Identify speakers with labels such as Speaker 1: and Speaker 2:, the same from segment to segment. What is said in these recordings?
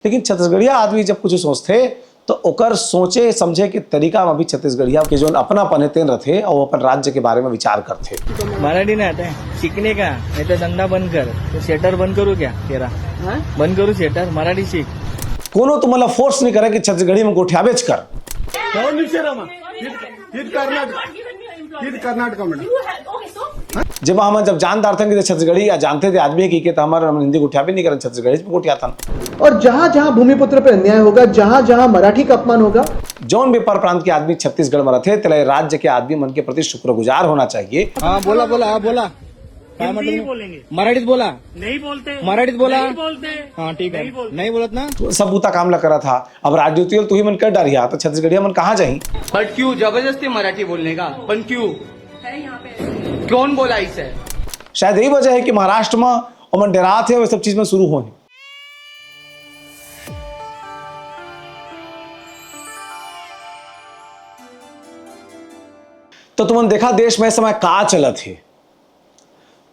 Speaker 1: लेकिन छत्तीसगढ़िया आदमी जब कुछ सोचते तो ओकर सोचे समझे के तरीका में भी छत्तीसगढ़िया के जो अपनापन है तेन रहते और वो अपन राज्य के बारे में विचार करते।
Speaker 2: मराठी नहीं आता है सीखने का, नहीं तो धंधा बंद कर। तो शेटर बंद करू क्या तेरा? बंद करू शेटर, मराठी सीख।
Speaker 1: कोनो तुम्हाला फोर्स नहीं करे कि छत्तीसगढ़ी में गोठ्याबेच कर। जब हम जब जानदार थे कि छत्तीसगढ़ी या जानते थे आदमी की तो हमारा हिंदी गोठ्या भी नहीं करे, छत्तीसगढ़ी पे गोठ्या था।
Speaker 3: और जहां जहां भूमिपुत्र पे अन्याय होगा, जहां जहां मराठी का अपमान होगा,
Speaker 1: जौन भी पर प्रांत के आदमी छत्तीसगढ़ में रहते तेरे राज्य के आदमी मन के प्रति शुक्रगुजार होना चाहिए।
Speaker 2: हाँ बोला बोला, हाँ बोला,
Speaker 4: बोलेंगे
Speaker 2: मराठीत बोला,
Speaker 4: नहीं बोलते,
Speaker 2: मराठीत बोला,
Speaker 4: नहीं बोलते।
Speaker 2: हाँ ठीक है, नहीं बोलत ना।
Speaker 1: तो सब बूता काम लग करा था। अब राजनीति तू ही मन कर डारिया तो छत्तीसगढ़िया मन कहाँ जाही?
Speaker 5: बट क्यों जबरदस्ती मराठी बोलने का? पण क्यों
Speaker 4: है यहाँ पे
Speaker 5: कौन बोला इसे?
Speaker 1: शायद यही वजह है कि महाराष्ट्र में अमन डरात है वो सब चीज में शुरू होने। तो तुमने देखा देश में समय का चलत है।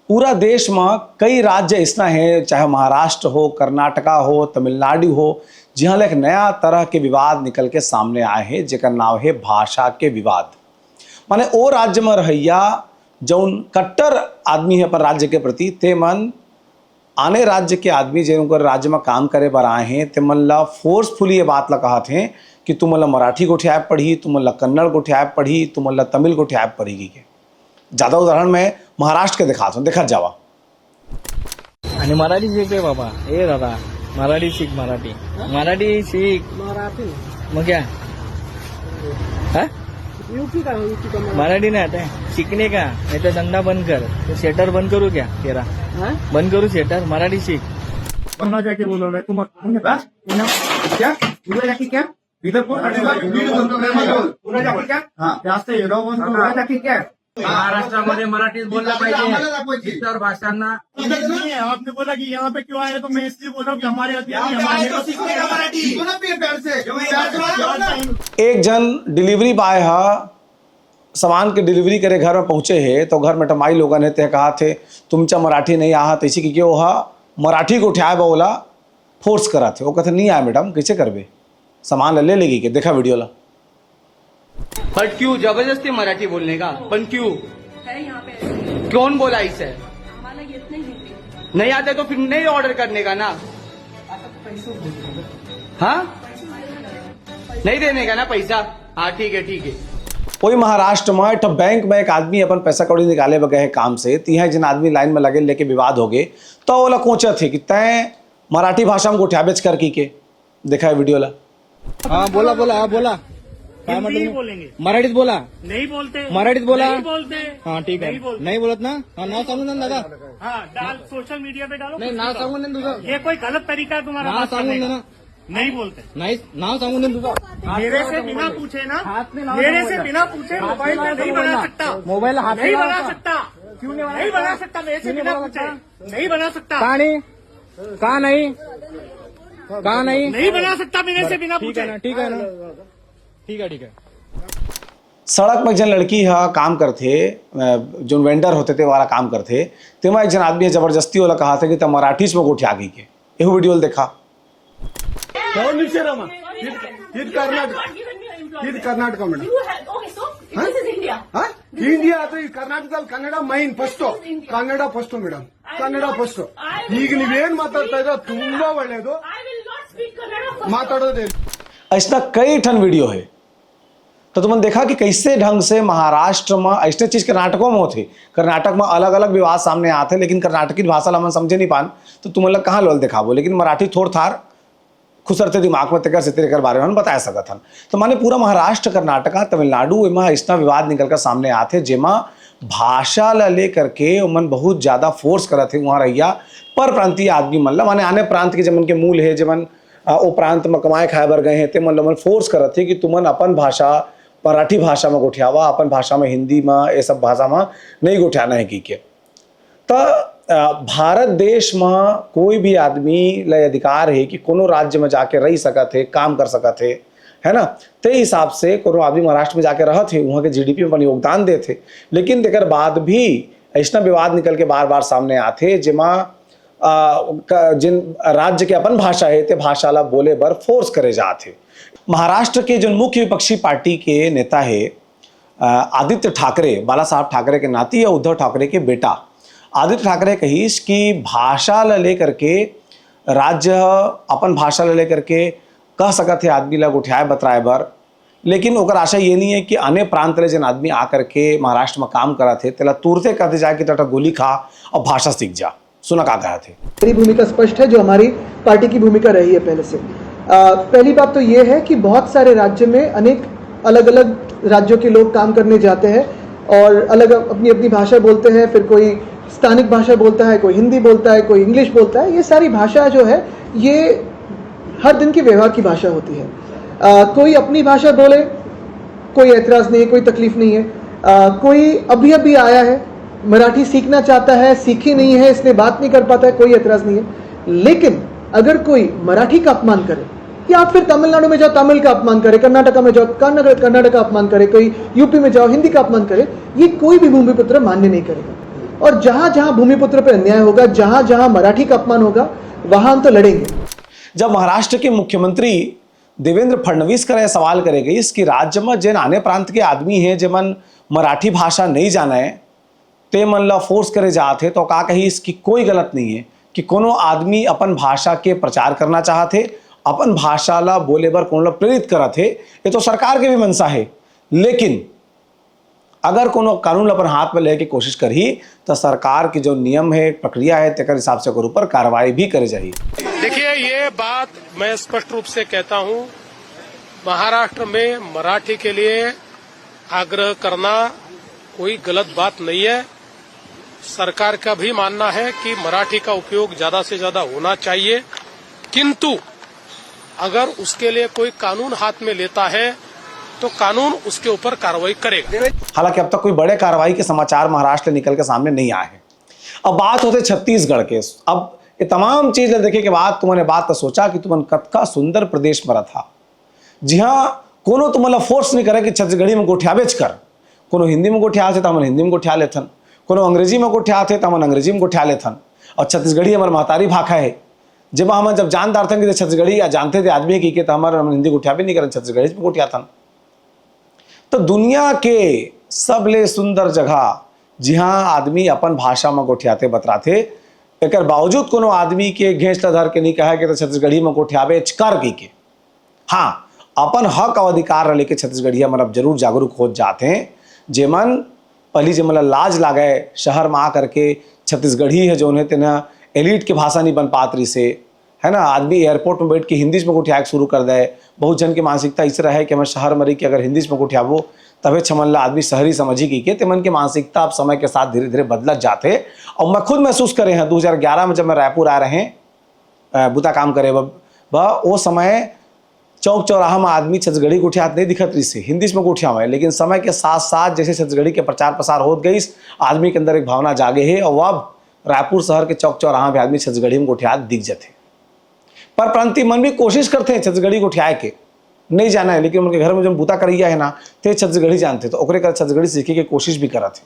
Speaker 1: पूरा देश में कई राज्य ऐसा है, चाहे महाराष्ट्र हो, कर्नाटका हो, तमिलनाडु हो, जहां एक नया तरह के विवाद निकल के सामने आए हैं जेकर नाम है भाषा के विवाद। माने ओ राज्य में रहिया जौन कट्टर आदमी है अपन राज्य के प्रति ते मन आने राज्य के आदमी जो राज्य में काम करे बर आए हैं ते मन ला फोर्सफुली ये बात ला कहत हैं कि तुम ला मराठी गोठिया पढ़ी, तुम ला कन्नड़ गोठिया पढ़ी, तुम ला तमिल गोठिया पढ़ी के। ज्यादा उदाहरण मैं महाराष्ट्र के दिखा दूं, देखा जावा।
Speaker 2: आणि मराठी सीख रे बाबा, ए दादा मराठी सीख, मराठी मराठी सीख।
Speaker 4: मराठी
Speaker 2: मग क्या है?
Speaker 4: यूपी का
Speaker 2: मराठी नहीं आता है सीखने का, नहीं तो धंधा बंद कर। तो शेटर बंद करू क्या तेरा? बंद करू शेटर, मराठी सीख।
Speaker 6: बनना जाके बोलो मैं तुम क्या क्या इधर क्या हाँ जास्त जाके क्या
Speaker 5: महाराष्ट्रामध्ये मराठीत बोललं पाहिजे इतर भाषांना।
Speaker 6: आपने बोला कि यहाँ पे क्यों आए तो मैं इसलिए बोला कि हमारे
Speaker 1: एक जन डिलीवरी बॉय सामान के डिलीवरी करे घर में पहुंचे है तो घर में टमाई लोगन है ते कहा थे तुमचा मराठी नहीं आहा, तो इसी की क्यों मराठी को उठाया बोला फोर्स करा थे। वो कहते नहीं आया मैडम, कैसे करबे, सामान ले लेगी के। देखा वीडियो ला।
Speaker 5: बट क्यों जबरदस्ती मराठी बोलने का? पण क्यों
Speaker 4: है यहाँ पे
Speaker 5: कौन बोला इसे?
Speaker 4: हमारा ये नहीं हिंदी
Speaker 5: नहीं आते तो फिर नहीं ऑर्डर करने का ना। हाँ नहीं देने का ना पैसा? हाँ ठीक है ठीक है।
Speaker 1: वही महाराष्ट्र में एक बैंक में एक आदमी अपन पैसा कौड़ी निकाले बगैर है काम से, तिहा जिन आदमी लाइन में लगे लेके विवाद हो गए तो वो ला कोचा थे कि तय मराठी भाषा में गोठ्याबेच कर की के। देखा है वीडियो ला।
Speaker 2: हाँ बोला बोला, हाँ बोला,
Speaker 4: हिंदी बोलेंगे
Speaker 2: मराठीत बोला,
Speaker 4: नहीं बोलते,
Speaker 2: मराठीत बोला,
Speaker 4: नहीं बोलते।
Speaker 2: हाँ ठीक है,
Speaker 4: नहीं बोलते।
Speaker 2: नहीं बोलत ना। हाँ नाव सांगून दे दादा,
Speaker 4: हाँ डाल सोशल मीडिया पे डालो।
Speaker 2: नाही नाव सांगून दे तुझं,
Speaker 4: ये कोई गलत तरीका है तुम्हारा
Speaker 2: नाव
Speaker 4: बात
Speaker 2: सांगून
Speaker 4: करने
Speaker 2: दे
Speaker 4: का।
Speaker 2: ना,
Speaker 4: नहीं बोलते,
Speaker 2: नाही नाव सांगून दे तुझं।
Speaker 4: मेरे से बिना पूछे ना,
Speaker 2: हाथ में लाओ,
Speaker 4: मेरे
Speaker 2: बोलना।
Speaker 4: से बिना पूछे मोबाइल में नहीं बना सकता,
Speaker 2: मोबाइल हाथ
Speaker 4: नहीं
Speaker 2: में
Speaker 4: बना
Speaker 2: लाओ।
Speaker 4: सकता,
Speaker 2: क्यों
Speaker 4: नहीं बना सकता, मेरे से
Speaker 2: क्यों
Speaker 4: बिना
Speaker 2: नहीं बना
Speaker 4: पूछे नहीं बना सकता,
Speaker 2: का नहीं, का नहीं, का नहीं,
Speaker 4: नहीं बना सकता मेरे से बिना
Speaker 2: ठीक है
Speaker 4: पूछे।
Speaker 2: ना, ठीक है ना, ठीक है ठीक है।
Speaker 1: सड़क में एक जन लड़की काम करते जो वेंडर होते थे वाला काम करते तेमा एक जन आदमी जबरदस्ती वाला कहा था कि तब मराठी में गोठ्या गई के। यह वीडियो देखा।
Speaker 6: कर्नाटक मैडम ಇಂಡಿಯಾ ಅದು ಈ ಕರ್ನಾಟಕದಲ್ಲಿ Kannada main first, Kannada first madam, Kannada first. ಈಗ ನೀವೇನ್ ಮಾತಾಡ್ತಾ ಇರೋ ತುಂಬಾ ಒಳ್ಳೇದು, ಮಾತಾಡೋದೇ
Speaker 1: ऐसा कई ठन वीडियो है। तो तुमने देखा कि कैसे ढंग से महाराष्ट्र में ऐसे चीज कर्नाटकों में होते, कर्नाटक में अलग अलग विवाद सामने आते लेकिन कर्नाटकी भाषा ला मन समझे नहीं पान तो तुम लोग कहाँ लोल दिखाबो, लेकिन मराठी थोड़ थार खुसरते दिमाग में तेकर से तेरे बारे में बता सकत हन। तो माने पूरा महाराष्ट्र, कर्नाटका, तमिलनाडु एमा ऐसा विवाद निकल कर सामने आते जेमा भाषा ला लेकर के मन बहुत ज्यादा फोर्स करत है वहाँ रहिया पर प्रांतीय आदमी मन ला, माने आने प्रांत के जमन के मूल है जमन ओ प्रांत में कमाए खाए बर गए हैं ते मन फोर्स करत है कि तुमन अपन भाषा मराठी भाषा में गोठियावा, अपन भाषा में हिंदी में ये सब भाषा में नहीं गोठियाना है की के। तो भारत देश में कोई भी आदमी ला अधिकार है कि कोनो राज्य में जाके रह सकत है, काम कर सकत है ना। ते हिसाब से कोनो आदमी महाराष्ट्र में जाके रहत है, वहाँ के जीडीपी में अपन योगदान देते, लेकिन देकर बाद भी ऐसा विवाद निकल के बार बार सामने आते जेमा जिन राज्य के अपन भाषा है ते भाषाला बोले बर फोर्स करे जाते। महाराष्ट्र के जो मुख्य विपक्षी पार्टी के नेता है आदित्य ठाकरे, बाला साहब ठाकरे के नाती या उद्धव ठाकरे के बेटा आदित्य ठाकरे कहीस कि भाषा ला लेकर के राज्य अपन भाषा ला लेकर के कह सकत है आदमी ला उठाए बतराए बर, लेकिन ओकर आशा ये नहीं है कि अन्य प्रांत ले जन आदमी आकर के महाराष्ट्र में काम करा थे तेला तुरते कहते जाए कि तटा गोली खा और भाषा सीख जा। सुना का कहा थे।
Speaker 3: मेरी भूमिका स्पष्ट है, जो हमारी पार्टी की भूमिका रही है पहले से। पहली बात तो ये है कि बहुत सारे राज्य में अनेक अलग अलग राज्यों के लोग काम करने जाते हैं और अलग अपनी अपनी भाषा बोलते हैं। फिर कोई स्थानिक भाषा बोलता है, कोई हिंदी बोलता है, कोई इंग्लिश बोलता है। ये सारी भाषा जो है ये हर दिन के व्यवहार की भाषा होती है। कोई अपनी भाषा बोले, कोई एतराज़ नहीं है, कोई तकलीफ नहीं है। कोई अभी अभी आया है, मराठी सीखना चाहता है, सीखी नहीं है इसलिए बात नहीं कर पाता है, कोई एतराज़ नहीं है। लेकिन अगर कोई मराठी का अपमान करे या फिर तमिलनाडु में जाओ तमिल का अपमान करे, कर्नाटका में जाओ कन्नड़ का अपमान करे, कोई यूपी में जाओ हिंदी का अपमान करे, ये कोई भी भूमिपुत्र मान्य नहीं करेगा। और जहां जहां भूमिपुत्र पर अन्याय होगा, जहां जहां मराठी का अपमान होगा, वहां हम तो लड़ेंगे।
Speaker 1: जब महाराष्ट्र के मुख्यमंत्री देवेंद्र फडणवीस का यह सवाल करेगी इसकी राज्य में जिन आने प्रांत के आदमी हैं जिमन मराठी भाषा नहीं जाना है ते मन ला फोर्स करे जाते, तो का कही इसकी कोई गलत नहीं है कि कोनो आदमी अपन भाषा के प्रचार करना चाहते, अपन भाषा ला बोले बर कोनो ला प्रेरित करा थे, ये तो सरकार के भी मनसा है। लेकिन अगर कोनो कानून अपन हाथ में लेके कोशिश करी तो सरकार की जो नियम है प्रक्रिया है तेकर हिसाब से ऊपर कार्रवाई भी करे जाए।
Speaker 7: देखिए, ये बात मैं स्पष्ट रूप से कहता हूं, महाराष्ट्र में मराठी के लिए आग्रह करना कोई गलत बात नहीं है। सरकार का भी मानना है कि मराठी का उपयोग ज्यादा से ज्यादा होना चाहिए, किंतु अगर उसके लिए कोई कानून हाथ में लेता है तो कानून उसके ऊपर कार्रवाई करेगा।
Speaker 1: हालांकि अब तक कोई बड़े कार्रवाई के समाचार महाराष्ट्र निकल के सामने नहीं आए हैं। अब बात होते छत्तीसगढ़ के। अब ये तमाम चीज देखे के बाद तुमने बात तो सोचा कि तुमन कतका सुंदर प्रदेश में था, जी हाँ, कोनो तुमला फोर्स नहीं करे कि छत्तीसगढ़ी में गोठिया बेच कर, कोनो हिंदी में गोठिया थे तो हम हिंदी में गोठिया लेथन, कोनो अंग्रेजी में गोठिया थे तो हम अंग्रेजी में गोठिया लेथन। और छत्तीसगढ़ी हमारे महतारी भाषा है, जब हम जब जानदार थे कि छत्तीसगढ़ी या जानते थे आदमी की तो हमारे हिंदी गोठिया भी नहीं करें, छत्तीसगढ़ी में गोठिया थन। तो दुनिया के सबले सुंदर जगह जहां आदमी अपन भाषा में गोठियाते बतराते, एक बावजूद कोनो आदमी के घेंच धर के नहीं कहा कि तो छत्तीसगढ़ी में गोठियाबे कर के। हाँ, अपन हक और अधिकार लेके छत्तीसगढ़िया मतलब जरूर जागरूक हो जाते हैं। जेमन पहली जे मतलब लाज लागे शहर में आ करके छत्तीसगढ़ी है जो उन्हें तेना एलिट की भाषा नहीं बन पात रही से, है ना, आदमी एयरपोर्ट में बैठ के हिंदी में गोठिया शुरू कर दे। बहुत जन की मानसिकता इस रहा है कि हमें शहर मरी कि अगर हिंदी में गोठियाबो तबे छमल्ला आदमी शहरी समझी की के मन की मानसिकता अब समय के साथ धीरे धीरे बदलत जाते। और मैं खुद महसूस करे हैं 2011 में जब मैं रायपुर आ रहे बुता काम करे वो समय चौक चौराहा में आदमी छत्तीसगढ़ी गोठियात नहीं दिखत रही से, हिंदी में गोठिया हुआ है। लेकिन समय के साथ साथ जैसे छत्तीसगढ़ी के प्रचार प्रसार हो गई, आदमी के अंदर एक भावना जागे है और अब रायपुर शहर के चौक चौराहा में आदमी छत्तीसगढ़ी में गोठियात दिख जाते। पर प्रांतीय मन भी कोशिश करते हैं छत्तीसगढ़ी गोठियाए के नहीं जाना है, लेकिन उनके घर में जो बूता करिया है ना ते छत्तीसगढ़ी जानते, तो ओकरे कर छत्तीसगढ़ी सीखे की कोशिश भी करते।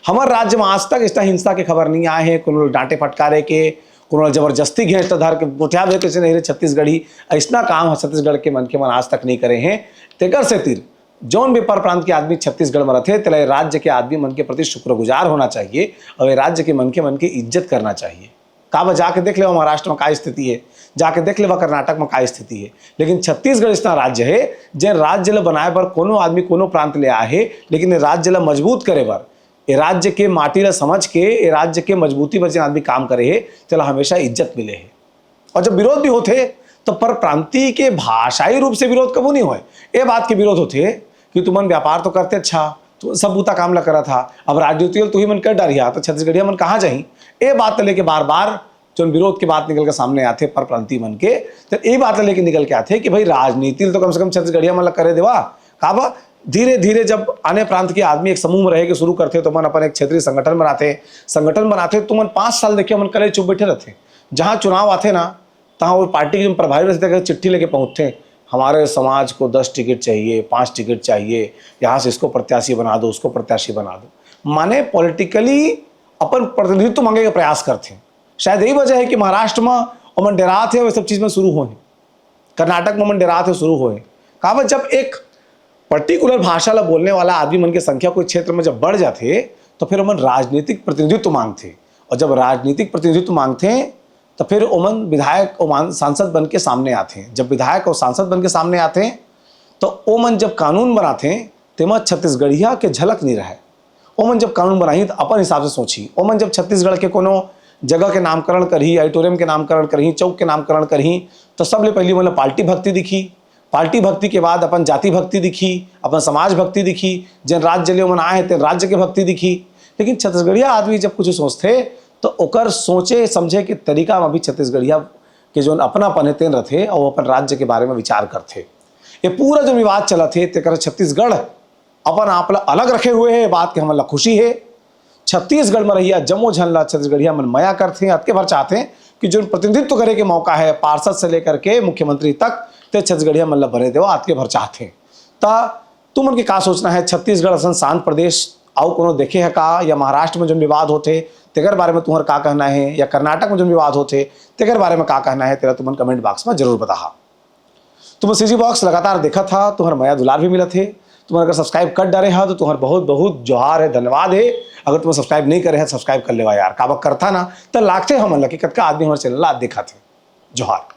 Speaker 1: हमारे राज्य में आज तक इस हिंसा की खबर नहीं आए हैं, कोनो डांटे फटकारे के, कोनो जबरदस्ती घेंच धर के गोठिया दे कैसे नहीं रहे छत्तीसगढ़ी, ऐसा काम छत्तीसगढ़ के मन आज तक नहीं करे हैं। तेकर से तीर जौन भी पर प्रांत के आदमी छत्तीसगढ़ में रहते तेल राज्य के आदमी मन के प्रति शुक्रगुजार होना चाहिए और राज्य के मन की इज्जत करना चाहिए। का जाके देख ले महाराष्ट्र में क्या स्थिति है, जाके देख ले कर्नाटक में क्या स्थिति है। लेकिन छत्तीसगढ़ इतना राज्य है जे राज्य ला बनाए बर कोनो आदमी कोनो प्रांत ले आए है, लेकिन राज्य ला मजबूत करे बर ये राज्य के माटी ला समझ के ये राज्य के मजबूती पर जिन आदमी काम करे है चला हमेशा इज्जत मिले है। और जब विरोध भी होते तो पर प्रांतीय के भाषाई रूप से विरोध कबू नहीं हुए, ये बात के विरोध होते कि तुमन व्यापार तो करते अच्छा, तो सब बूता काम ला करा था, अब राजनीति तो ही मन कर डरिया तो छत्तीसगढ़िया मन कहाँ जाही, ये बात लेके बार बार जो विरोध की बात निकल के सामने आते पर प्रांतीय मन के, तो ये बात लेके निकल के आते कि भाई राजनीति तो कम से कम छत्तीसगढ़िया मन ला करे देवा। काबा धीरे धीरे जब आने प्रांत के आदमी एक समूह में रह के शुरू करते तो मन अपन एक क्षेत्रीय संगठन बनाते तो मन 5 साल देखिए मन कले चुप बैठे रहते। जहाँ चुनाव आते ना तहाँ वो पार्टी के जो प्रभारी रहते चिट्ठी लेके पहुँचते, हमारे समाज को 10 टिकट चाहिए, 5 टिकट चाहिए, यहाँ से इसको प्रत्याशी बना दो, उसको प्रत्याशी बना दो। माने पॉलिटिकली अपन प्रतिनिधित्व मांगे का प्रयास करते हैं। शायद यही वजह है कि महाराष्ट्र में ओमन डरा थे वो सब चीज़ में शुरू हुए, कर्नाटक में ओमन डरा थे शुरू हुए। कहा जब एक पर्टिकुलर भाषा ला बोलने वाला आदमी मन की संख्या कोई क्षेत्र में जब बढ़ जाते तो फिर ओमन राजनीतिक प्रतिनिधित्व मांगते, और जब राजनीतिक प्रतिनिधित्व मांगते तो फिर ओमन विधायक ओमन सांसद बन के सामने आते हैं। जब विधायक और सांसद बन के सामने आते हैं तो ओमन जब कानून बनाते हैं तेमा छत्तीसगढ़िया के झलक नहीं रहे। ओमन जब कानून बनाई तो अपन हिसाब से सोची, ओमन जब छत्तीसगढ़ के कोनो जगह के नामकरण करही, ऑडिटोरियम के नामकरण करही, चौक के नामकरण करही, तो सबले पहली मतलब पार्टी भक्ति दिखी, पार्टी भक्ति के बाद अपन जाति भक्ति दिखी, अपन समाज भक्ति दिखी, जिन राज्य ले ओमन आए थे राज्य के भक्ति दिखी। लेकिन छत्तीसगढ़िया आदमी जब कुछ सोचते तो ओकर सोचे समझे के तरीका में भी छत्तीसगढ़िया के जो अपनापन है तेन रथे और अपन राज्य के बारे में विचार करते। ये पूरा जो विवाद चला थे तेकर छत्तीसगढ़ अपन आप अलग रखे हुए है, बात के हमला खुशी है। छत्तीसगढ़ में रहिया जम्मो झनला छत्तीसगढ़िया मन मया करते हैं, अतके भर चाहते हैं कि जो प्रतिनिधित्व करे के मौका है पार्षद से लेकर के मुख्यमंत्री तक ते छत्तीसगढ़िया मन बने देव अतके भर चाहते हैं। ता तुम उनकी का सोचना है? छत्तीसगढ़ असन शांत प्रदेश आओ कोनो देखे है का, या महाराष्ट्र में जो विवाद होते तेकर बारे में तुम्हारा का कहना है, या कर्नाटक में जो विवाद होते तेकर बारे में का कहना है, तेरा तुम कमेंट बॉक्स में जरूर बता। तुम सीजी बॉक्स लगातार देखा था, तुम्हारा मया दुलार भी मिला थे। तुम्हारा अगर सब्सक्राइब कर डाले है तो तुम्हारा बहुत बहुत जोहार है, धन्यवाद है। अगर तुम सब्सक्राइब नहीं करे है सब्सक्राइब कर लेवा यार, काबक करता ना तो लागते हम कि कतका आदमी हमारे चैनल देखा थे। जोहार।